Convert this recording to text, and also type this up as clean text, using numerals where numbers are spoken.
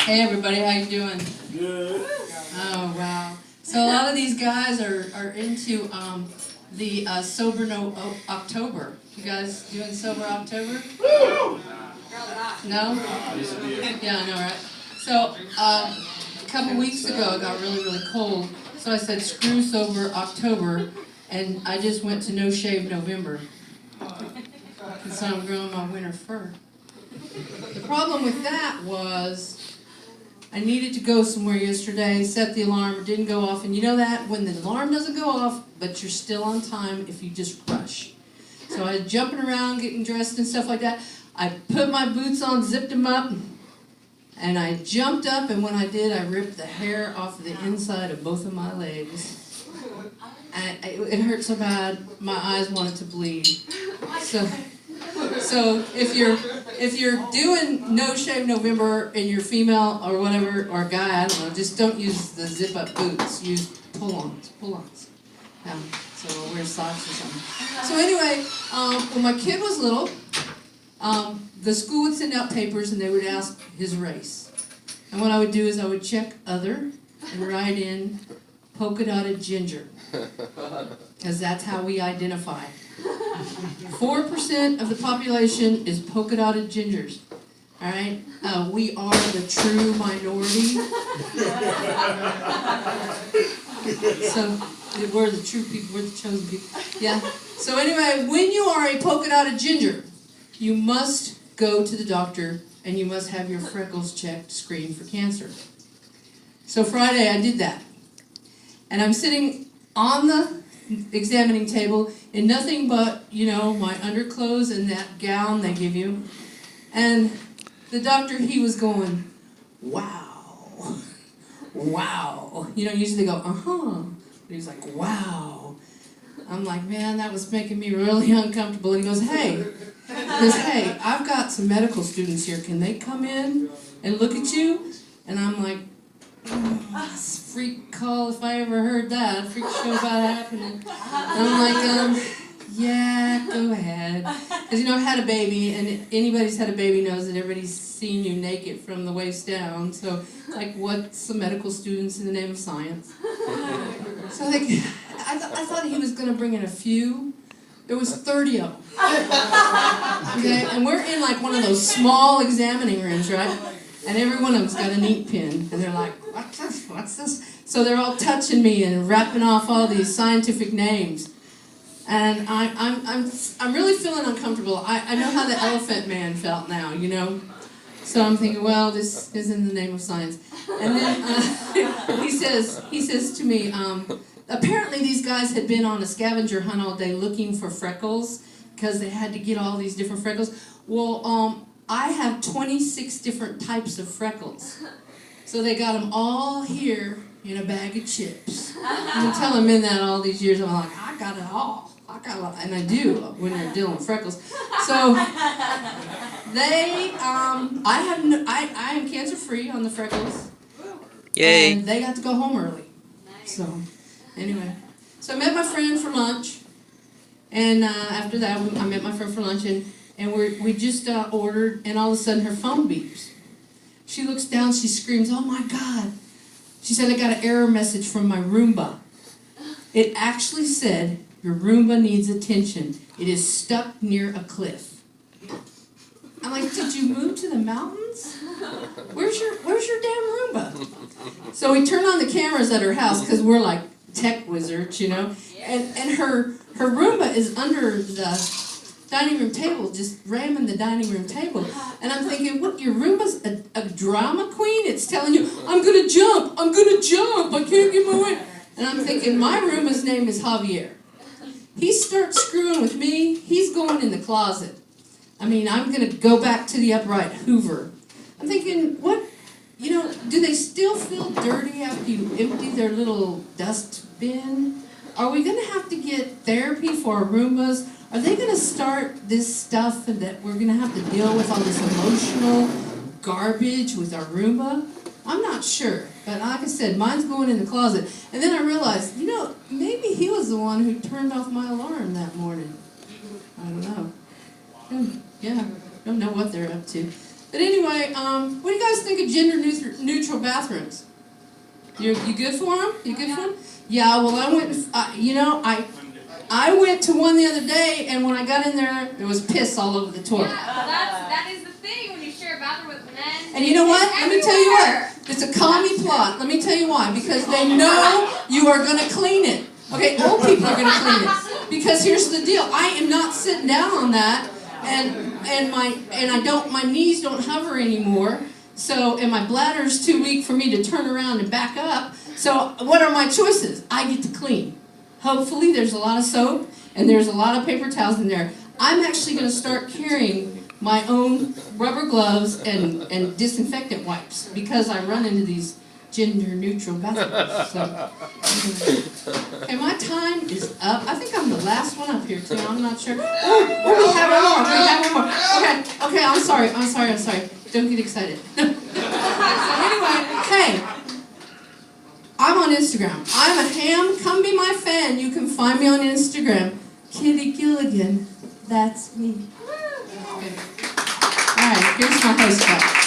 Hey everybody, how you doing? Good. Oh wow! So a lot of these guys are into the sober no October. You guys doing sober October? No? Yeah, I know, right? So a couple weeks ago it got really cold, so I said screw sober October, and I just went to no shave November. And so I'm growing my winter fur. The problem with that was I needed to go somewhere yesterday, set the alarm, it didn't go off, and you know that when the alarm doesn't go off, but you're still on time if you just rush. So I was jumping around, getting dressed and stuff like that. I put my boots on, zipped them up, and I jumped up, and when I did, I ripped the hair off of the inside of both of my legs. And it hurt so bad, my eyes wanted to bleed. So if you're doing No Shave November and you're female or whatever, or a guy, I don't know, just don't use the zip up boots. Use pull-ons. So wear socks or something. So anyway, when my kid was little, the school would send out papers and they would ask his race. And what I would do is I would check other and write in polka dotted ginger. Because that's how we identify. 4% of the population is polka dotted gingers. All right, we are the true minority. So we're the true people. We're the chosen people. Yeah. So anyway, when you are a polka dotted ginger, you must go to the doctor and you must have your freckles checked, screened for cancer. So Friday I did that, and I'm sitting on the examining table in nothing but, my underclothes and that gown they give you. And the doctor, he was going, wow. Usually they go, uh-huh. But he's like, wow. I'm like, man, that was making me really uncomfortable. And he goes, hey, I've got some medical students here. Can they come in and look at you? And I'm like, freak call if I ever heard that. Freak show about happening. And I'm like, yeah, go ahead. Because, I had a baby, and anybody's had a baby knows that everybody's seen you naked from the waist down. So, what's the medical students in the name of science? So, I thought he was going to bring in a few. There was 30 of them. Okay, and we're in, one of those small examining rooms, right? And every one of them's got a neat pin, and they're like, what's this? So they're all touching me and rapping off all these scientific names. And I'm really feeling uncomfortable. I know how the elephant man felt now, So I'm thinking, well, this is in the name of science. And then he says to me, apparently these guys had been on a scavenger hunt all day looking for freckles because they had to get all these different freckles. Well, I have 26 different types of freckles. So they got them all here in a bag of chips. I've been telling men that all these years. I'm like, I got it all. And I do when they're dealing with freckles. So I am cancer free on the freckles. Yay. And they got to go home early. So anyway, so I met my friend for lunch. And after that, I met my friend for lunch, and we just ordered, and all of a sudden her phone beeps. She looks down, she screams, oh my God. She said, I got an error message from my Roomba. It actually said, your Roomba needs attention. It is stuck near a cliff. I'm like, did you move to the mountains? Where's your damn Roomba? So we turn on the cameras at her house, because we're like tech wizards, and her Roomba is under the dining room table, just ramming the dining room table. And I'm thinking, what, your Roomba's a drama queen? It's telling you, I'm gonna jump, I can't get my way. And I'm thinking, my Roomba's name is Javier. He starts screwing with me, he's going in the closet. I'm gonna go back to the upright Hoover. I'm thinking, what, do they still feel dirty after you empty their little dust bin? Are we gonna have to get therapy for our Roombas? Are they going to start this stuff and that we're going to have to deal with all this emotional garbage with our Roomba? I'm not sure. But like I said, mine's going in the closet. And then I realized, maybe he was the one who turned off my alarm that morning. I don't know. Yeah, don't know what they're up to. But anyway, what do you guys think of gender neutral bathrooms? You good for them? You good for them? Yeah. Well, I went. I went to one the other day, and when I got in there, there was piss all over the toilet. Yeah, well, that is the thing when you share a bathroom with men. And you know what? Let me tell you what. It's a commie plot. Let me tell you why. Because they know you are going to clean it. Okay, old people are going to clean it. Because here's the deal. I am not sitting down on that, and my knees don't hover anymore. So, and my bladder's too weak for me to turn around and back up. So, what are my choices? I get to clean. Hopefully, there's a lot of soap and there's a lot of paper towels in there. I'm actually going to start carrying my own rubber gloves and disinfectant wipes because I run into these gender-neutral bathrooms. So, okay, my time is up. I think I'm the last one up here too. I'm not sure. Oh, we have one more. We have one more. Okay. I'm sorry. Don't get excited. So anyway, hey. I'm on Instagram. I'm a ham. Come be my fan. You can find me on Instagram. Kitty Gilligan. That's me. Okay. All right, here's my host cup.